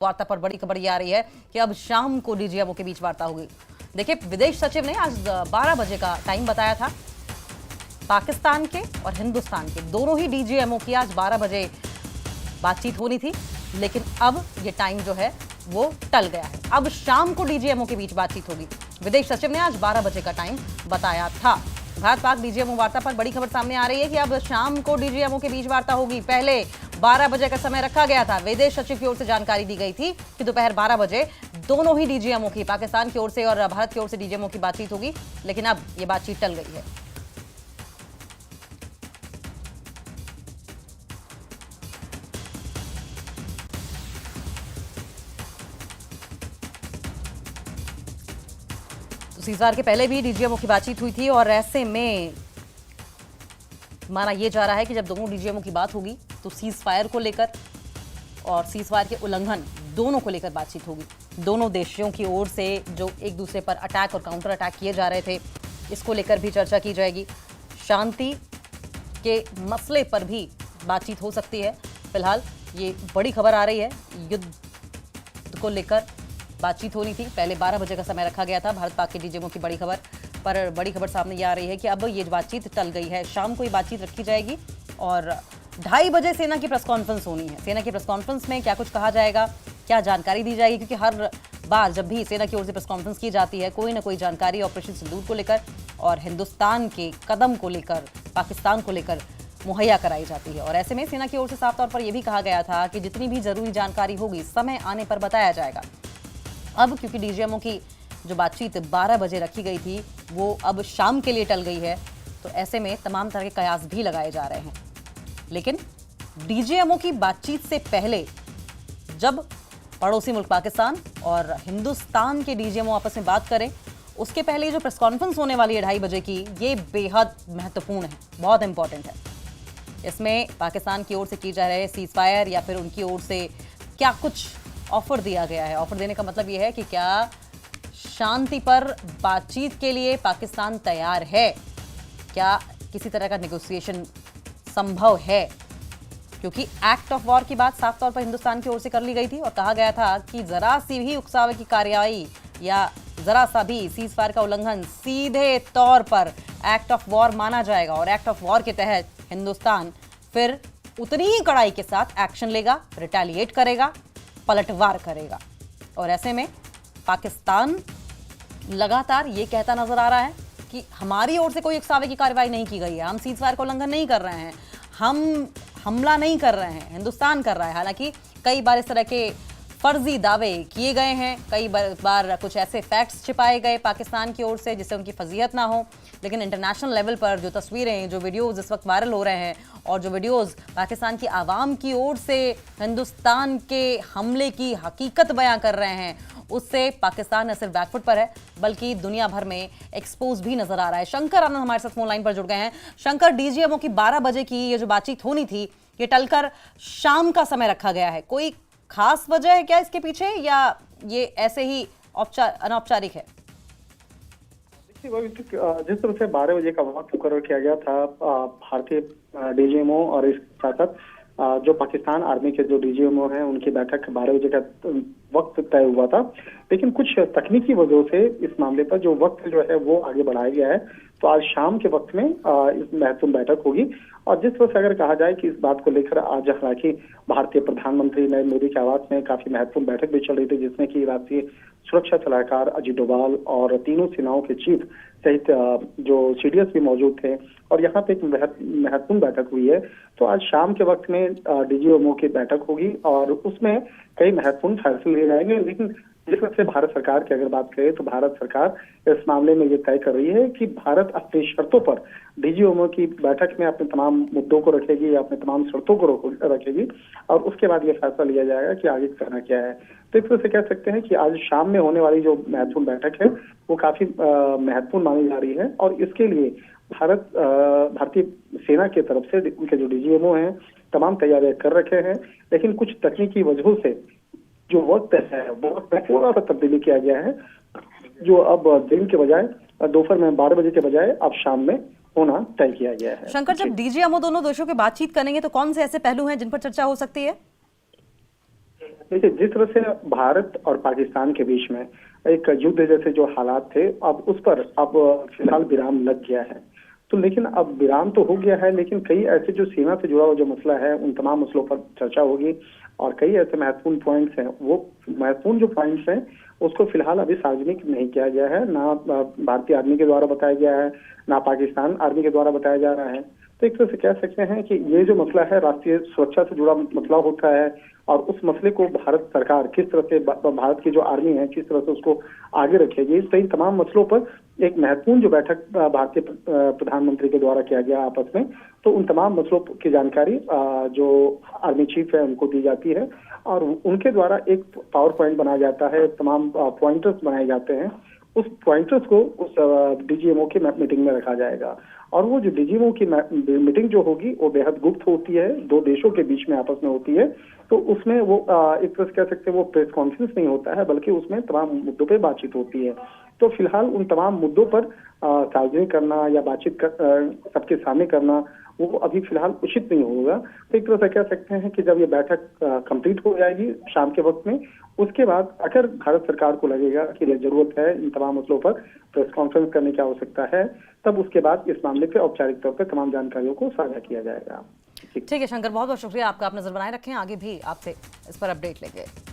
वार्ता पर बड़ी खबर ये आ रही है कि अब शाम को डीजीएमओ के बीच वार्ता होगी। देखिए, विदेश सचिव ने आज 12 बजे का टाइम बताया था। पाकिस्तान के और हिंदुस्तान के दोनों ही डीजीएमओ की आज 12 बजे बातचीत होनी थी, लेकिन अब ये टाइम जो है वो टल गया है। अब शाम को डीजीएमओ के बीच बातचीत होगी। विदेश सचिव ने आज 12 बजे का टाइम बताया था। भारत पाक डीजीएमओ वार्ता पर बड़ी खबर सामने आ रही है कि अब शाम को डीजीएमओ के बीच वार्ता होगी। पहले 12 बजे का समय रखा गया था। विदेश सचिव की ओर से जानकारी दी गई थी कि दोपहर 12 बजे दोनों ही डीजीएमओ की, पाकिस्तान की ओर से और भारत की ओर से डीजीएमओ की बातचीत होगी, लेकिन अब ये बातचीत टल गई है। तो सीज़फायर के पहले भी डीजीएमओ की बातचीत हुई थी और ऐसे में माना यह जा रहा है कि जब दोनों डीजीएमओ की बात होगी तो सीज़फायर को लेकर और सीज़फायर के उल्लंघन दोनों को लेकर बातचीत होगी। दोनों देशों की ओर से जो एक दूसरे पर अटैक और काउंटर अटैक किए जा रहे थे, इसको लेकर भी चर्चा की जाएगी। शांति के मसले पर भी बातचीत हो सकती है। फिलहाल ये बड़ी खबर आ रही है, युद्ध को लेकर बातचीत होनी थी। पहले 12 बजे का समय रखा गया था। भारत पाक के डीजीएमओ की बड़ी खबर पर बड़ी खबर सामने ये आ रही है कि अब ये बातचीत टल गई है। शाम को ये बातचीत रखी जाएगी और 2:30 बजे सेना की प्रेस कॉन्फ्रेंस होनी है। सेना की प्रेस कॉन्फ्रेंस में क्या कुछ कहा जाएगा, क्या जानकारी दी जाएगी, क्योंकि हर बार जब भी सेना की ओर से प्रेस कॉन्फ्रेंस की जाती है, कोई ना कोई जानकारी ऑपरेशन सिंदूर को लेकर और हिंदुस्तान के कदम को लेकर, पाकिस्तान को लेकर मुहैया कराई जाती है। और ऐसे में सेना की ओर से साफ तौर पर यह भी कहा गया था कि जितनी भी जरूरी जानकारी होगी समय आने पर बताया जाएगा। अब क्योंकि डीजीएमओ की जो बातचीत 12 बजे रखी गई थी वो अब शाम के लिए टल गई है, तो ऐसे में तमाम तरह के कयास भी लगाए जा रहे हैं। लेकिन डीजीएमओ की बातचीत से पहले जब पड़ोसी मुल्क पाकिस्तान और हिंदुस्तान के डीजीएमओ आपस में बात करें, उसके पहले जो प्रेस कॉन्फ्रेंस होने वाली है 2:30 बजे की, ये बेहद महत्वपूर्ण है, बहुत इंपॉर्टेंट है। इसमें पाकिस्तान की ओर से की जा रहे सीज़फायर या फिर उनकी ओर से क्या कुछ ऑफर दिया गया है। ऑफर देने का मतलब यह है कि क्या शांति पर बातचीत के लिए पाकिस्तान तैयार है, क्या किसी तरह का नेगोशिएशन संभव है, क्योंकि एक्ट ऑफ वॉर की बात साफ तौर पर हिंदुस्तान की ओर से कर ली गई थी और कहा गया था कि जरा सी भी उकसावे की कार्रवाई या जरा सा भी सीज़फायर का उल्लंघन सीधे तौर पर एक्ट ऑफ वॉर माना जाएगा और एक्ट ऑफ वॉर के तहत हिंदुस्तान फिर उतनी ही कड़ाई के साथ एक्शन लेगा, रिटेलिएट करेगा, पलटवार करेगा। और ऐसे में पाकिस्तान लगातार ये कहता नजर आ रहा है कि हमारी ओर से कोई उकसावे की कार्रवाई नहीं की गई है, हम सीज़फायर का उल्लंघन नहीं कर रहे हैं, हम हमला नहीं कर रहे हैं, हिंदुस्तान कर रहा है। हालांकि कई बार इस तरह के फर्जी दावे किए गए हैं, कई बार कुछ ऐसे फैक्ट्स छिपाए गए पाकिस्तान की ओर से जिससे उनकी फजीहत ना हो, लेकिन इंटरनेशनल लेवल पर जो तस्वीरें, जो वीडियोस इस वक्त वायरल हो रहे हैं और जो वीडियोस पाकिस्तान की आवाम की ओर से हिंदुस्तान के हमले की हकीकत बयां कर रहे हैं, उससे पाकिस्तान न सिर्फ बैकफुट पर है बल्कि दुनिया भर में एक्सपोज भी नजर आ रहा है। शंकर आनंद हमारे साथ फोन लाइन पर जुड़ गए हैं। शंकर, डीजीएमओ की 12 बजे की ये जो बातचीत होनी थी, ये टलकर शाम का समय रखा गया है। कोई खास वजह है क्या इसके पीछे, या ये ऐसे ही अनौपचारिक है? जिस तरह से 12 बजे का वक्त मुकर्रर किया गया था भारतीय डीजीएमओ और इसके साथ साथ जो पाकिस्तान आर्मी के जो डीजीएमओ हैं उनकी बैठक 12 बजे का वक्त तय हुआ था, लेकिन कुछ तकनीकी वजहों से इस मामले पर जो वक्त जो है वो आगे बढ़ाया गया है। तो आज शाम के वक्त में इस महत्वपूर्ण बैठक होगी और जिस तरह से अगर कहा जाए कि इस बात को लेकर आज हालांकि भारतीय प्रधानमंत्री नरेंद्र मोदी के आवास में काफी महत्वपूर्ण बैठक भी चल रही थी, जिसमें कि राष्ट्रीय सुरक्षा सलाहकार अजीत डोभाल और तीनों सेनाओं के चीफ सहित जो सीडीएस भी मौजूद थे और यहाँ पे एक महत्वपूर्ण बैठक हुई है। तो आज शाम के वक्त में डीजीएमओ की बैठक होगी और उसमें कई महत्वपूर्ण फैसले लिए जाएंगे। लेकिन जिस तरह से भारत सरकार की अगर बात करें तो भारत सरकार इस मामले में ये तय कर रही है कि भारत अपनी शर्तों पर डीजीएमओ की बैठक में अपने तमाम मुद्दों को रखेगी, अपने तमाम शर्तों को रखेगी और उसके बाद ये फैसला लिया जाएगा कि आगे करना क्या है। तो इस तरह से कह सकते हैं कि आज शाम में होने वाली जो महत्वपूर्ण बैठक है वो काफी महत्वपूर्ण मानी जा रही है और इसके लिए भारतीय सेना की तरफ से उनके जो डीजीएमओ हैं तमाम तैयारियां कर रखे हैं, लेकिन कुछ तकनीकी वजहों से जो वक्त है वो थोड़ा सा तब्दीली किया गया है, जो अब दिन के बजाय दोपहर में 12 बजे के बजाय अब शाम में होना तय किया गया है। शंकर, जब डीजीएमओ दोनों देशों की बातचीत करेंगे तो कौन से ऐसे पहलू हैं जिन पर चर्चा हो सकती है? देखिए, जिस तरह से भारत और पाकिस्तान के बीच में एक युद्ध जैसे जो हालात थे, अब उस पर अब फिलहाल विराम लग गया है। तो लेकिन अब विराम तो हो गया है, लेकिन कई ऐसे जो सीमा से जुड़ा हुआ जो मसला है, उन तमाम मसलों पर चर्चा होगी और कई ऐसे महत्वपूर्ण पॉइंट्स हैं, वो महत्वपूर्ण जो पॉइंट्स हैं उसको फिलहाल अभी सार्वजनिक नहीं किया गया है, ना भारतीय आर्मी के द्वारा बताया गया है, ना पाकिस्तान आर्मी के द्वारा बताया जा रहा है। तो एक तरह से कह सकते हैं कि ये जो मसला है राष्ट्रीय सुरक्षा से जुड़ा मसला होता है और उस मसले को भारत सरकार किस तरह से भारत की जो आर्मी है किस तरह से उसको आगे रखेगी, तो इन तमाम मसलों पर एक महत्वपूर्ण जो बैठक भारतीय प्रधानमंत्री के द्वारा किया गया आपस में, तो उन तमाम मसलों की जानकारी जो आर्मी चीफ है उनको दी जाती है और उनके द्वारा एक पावर पॉइंट बनाया जाता है, तमाम पॉइंटर्स बनाए जाते हैं। उस पॉइंटर्स को उस डीजीएमओ की मीटिंग में रखा जाएगा और वो जो डीजीएमओ की मीटिंग जो होगी वो बेहद गुप्त होती है, दो देशों के बीच में आपस में होती है। तो उसमें वो एक तरह से कह सकते हैं वो प्रेस कॉन्फ्रेंस नहीं होता है, बल्कि उसमें तमाम मुद्दों पे बातचीत होती है। तो फिलहाल उन तमाम मुद्दों पर सार्वजनिक करना या बातचीत सबके सामने करना वो अभी फिलहाल उचित नहीं होगा। तो एक तरह से कह सकते हैं कि जब ये बैठक कंप्लीट हो जाएगी शाम के वक्त में, उसके बाद अगर भारत सरकार को लगेगा कि जरूरत है इन तमाम मसलों पर प्रेस कॉन्फ्रेंस करने की आवश्यकता है, तब उसके बाद इस मामले पे औपचारिक तौर पर तमाम जानकारियों को साझा किया जाएगा। ठीक है शंकर, बहुत बहुत शुक्रिया आपका, आप नजर बनाए रखें, आगे भी आपसे इस पर अपडेट लेंगे।